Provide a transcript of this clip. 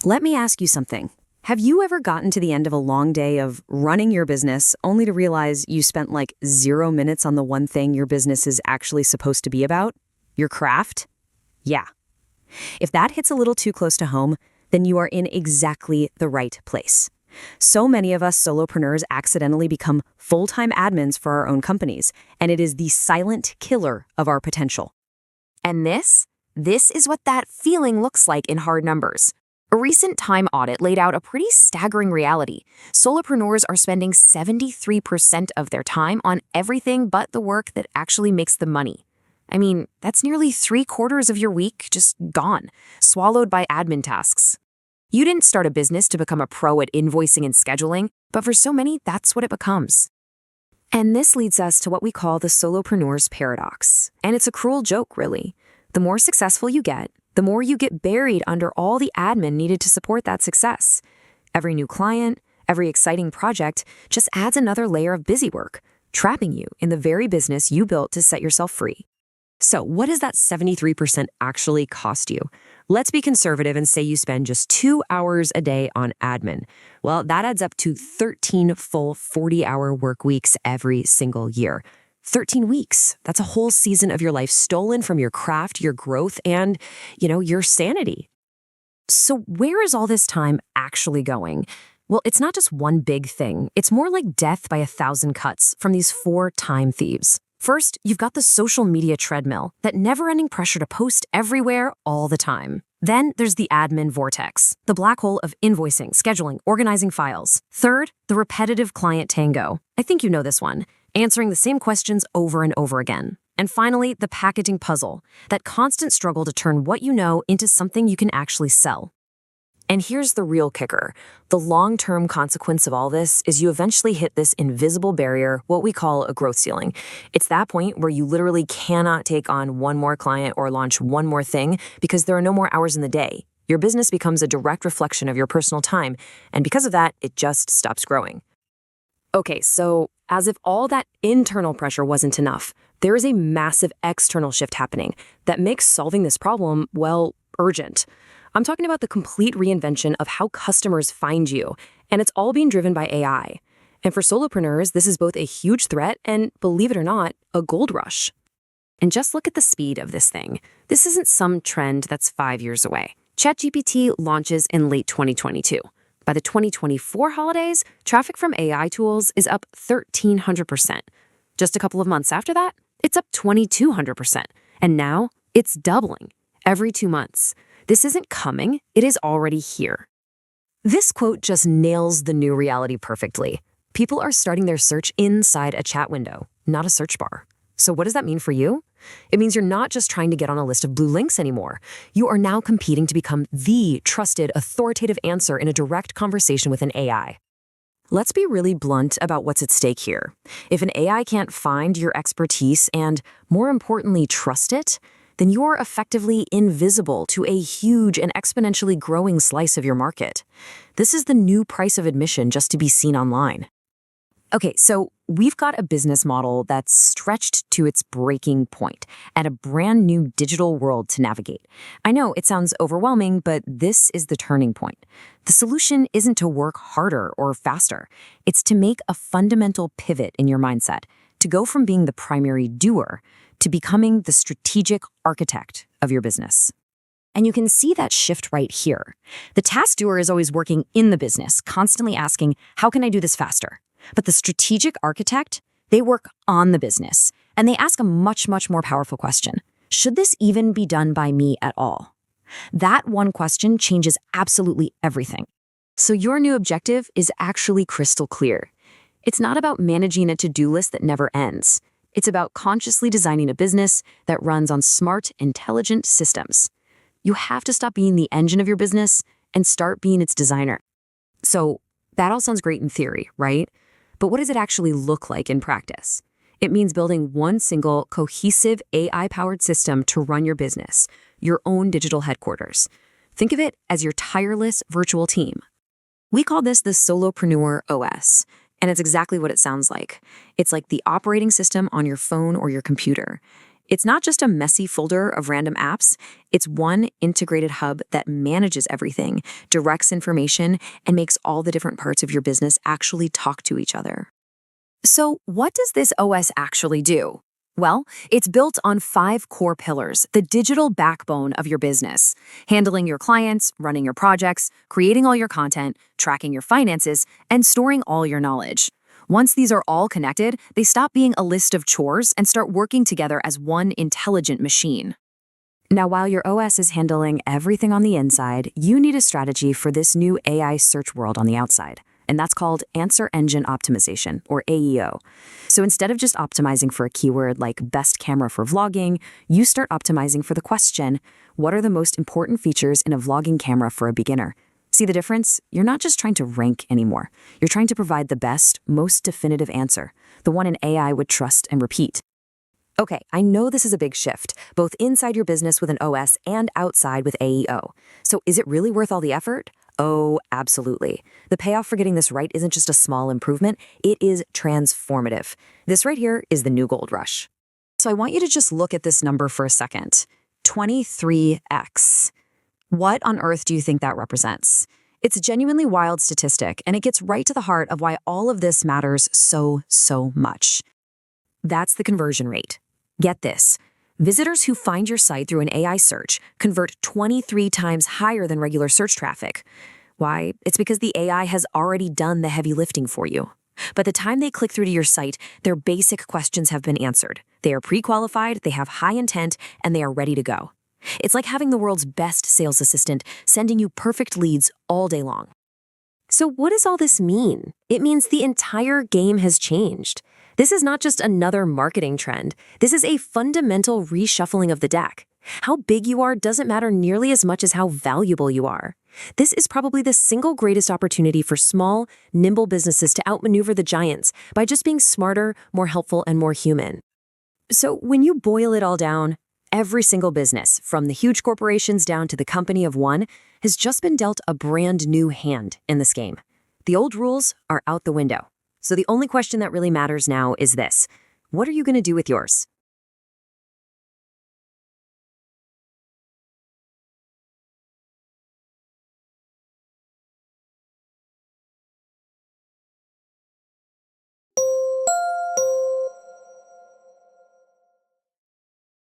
Let me ask you something. Have you ever gotten to the end of a long day of running your business only to realize you spent like 0 minutes on the one thing your business is actually supposed to be about? Your craft? Yeah. If that hits a little too close to home, then you are in exactly the right place. So many of us solopreneurs accidentally become full-time admins for our own companies, and it is the silent killer of our potential. And this is what that feeling looks like in hard numbers. A recent Time audit laid out a pretty staggering reality. Solopreneurs are spending 73% of their time on everything but the work that actually makes them money. I mean, that's nearly 3/4 of your week just gone, swallowed by admin tasks. You didn't start a business to become a pro at invoicing and scheduling, but for so many, that's what it becomes. And this leads us to what we call the solopreneurs paradox. And it's a cruel joke, really. The more successful you get, the more you get buried under all the admin needed to support that success. Every new client, every exciting project just adds another layer of busy work, trapping you in the very business you built to set yourself free. So what does that 73% actually cost you? Let's be conservative and say you spend just 2 hours a day on admin. Well, that adds up to 13 full 40-hour work weeks every single year. 13 weeks. That's a whole season of your life stolen from your craft, your growth, and, your sanity. So where is all this time actually going? Well, it's not just one big thing. It's more like death by 1,000 cuts from these 4 time thieves. First, you've got the social media treadmill, that never-ending pressure to post everywhere all the time. Then there's the admin vortex, the black hole of invoicing, scheduling, organizing files. Third, the repetitive client tango. I think you know this one, answering the same questions over and over again. And finally, the packaging puzzle, that constant struggle to turn what you know into something you can actually sell. And here's the real kicker. The long-term consequence of all this is you eventually hit this invisible barrier, what we call a growth ceiling. It's that point where you literally cannot take on one more client or launch one more thing because there are no more hours in the day. Your business becomes a direct reflection of your personal time, and because of that, it just stops growing. Okay, so as if all that internal pressure wasn't enough, there is a massive external shift happening that makes solving this problem, well, urgent. I'm talking about the complete reinvention of how customers find you, and it's all being driven by AI. And for solopreneurs, this is both a huge threat and, believe it or not, a gold rush. And just look at the speed of this thing. This isn't some trend that's 5 years away. ChatGPT launches in late 2022. By the 2024 holidays, traffic from AI tools is up 1,300%. Just a couple of months after that, it's up 2,200%. And now, it's doubling every 2 months. This isn't coming, it is already here. This quote just nails the new reality perfectly. People are starting their search inside a chat window, not a search bar. So what does that mean for you? It means you're not just trying to get on a list of blue links anymore. You are now competing to become the trusted, authoritative answer in a direct conversation with an AI. Let's be really blunt about what's at stake here. If an AI can't find your expertise and, more importantly, trust it, then you're effectively invisible to a huge and exponentially growing slice of your market. This is the new price of admission just to be seen online. Okay, so we've got a business model that's stretched to its breaking point and a brand new digital world to navigate. I know it sounds overwhelming, but this is the turning point. The solution isn't to work harder or faster. It's to make a fundamental pivot in your mindset, to go from being the primary doer to becoming the strategic architect of your business. And you can see that shift right here. The task doer is always working in the business, constantly asking, how can I do this faster? But the strategic architect, they work on the business, and they ask a much, much more powerful question. Should this even be done by me at all? That one question changes absolutely everything. So your new objective is actually crystal clear. It's not about managing a to-do list that never ends. It's about consciously designing a business that runs on smart, intelligent systems. You have to stop being the engine of your business and start being its designer. So that all sounds great in theory, right? But what does it actually look like in practice? It means building one single, cohesive AI-powered system to run your business, your own digital headquarters. Think of it as your tireless virtual team. We call this the Solopreneur OS. And it's exactly what it sounds like. It's like the operating system on your phone or your computer. It's not just a messy folder of random apps. It's one integrated hub that manages everything, directs information, and makes all the different parts of your business actually talk to each other. So, what does this OS actually do? Well, it's built on 5 core pillars, the digital backbone of your business: handling your clients, running your projects, creating all your content, tracking your finances, and storing all your knowledge. Once these are all connected, they stop being a list of chores and start working together as one intelligent machine. Now, while your OS is handling everything on the inside, you need a strategy for this new AI search world on the outside. And that's called Answer Engine Optimization, or AEO. So instead of just optimizing for a keyword like best camera for vlogging, you start optimizing for the question, what are the most important features in a vlogging camera for a beginner? See the difference? You're not just trying to rank anymore. You're trying to provide the best, most definitive answer, the one an AI would trust and repeat. Okay, I know this is a big shift, both inside your business with an OS and outside with AEO. So is it really worth all the effort? Oh, absolutely. The payoff for getting this right isn't just a small improvement, it is transformative. This right here is the new gold rush. So I want you to just look at this number for a second. 23x. What on earth do you think that represents? It's a genuinely wild statistic, and it gets right to the heart of why all of this matters so much. That's the conversion rate. Get this. Visitors who find your site through an AI search convert 23 times higher than regular search traffic. Why? It's because the AI has already done the heavy lifting for you. By the time they click through to your site, their basic questions have been answered. They are pre-qualified, they have high intent, and they are ready to go. It's like having the world's best sales assistant sending you perfect leads all day long. So what does all this mean? It means the entire game has changed. This is not just another marketing trend. This is a fundamental reshuffling of the deck. How big you are doesn't matter nearly as much as how valuable you are. This is probably the single greatest opportunity for small, nimble businesses to outmaneuver the giants by just being smarter, more helpful, and more human. So when you boil it all down, every single business, from the huge corporations down to the company of one, has just been dealt a brand new hand in this game. The old rules are out the window. So the only question that really matters now is this: what are you going to do with yours?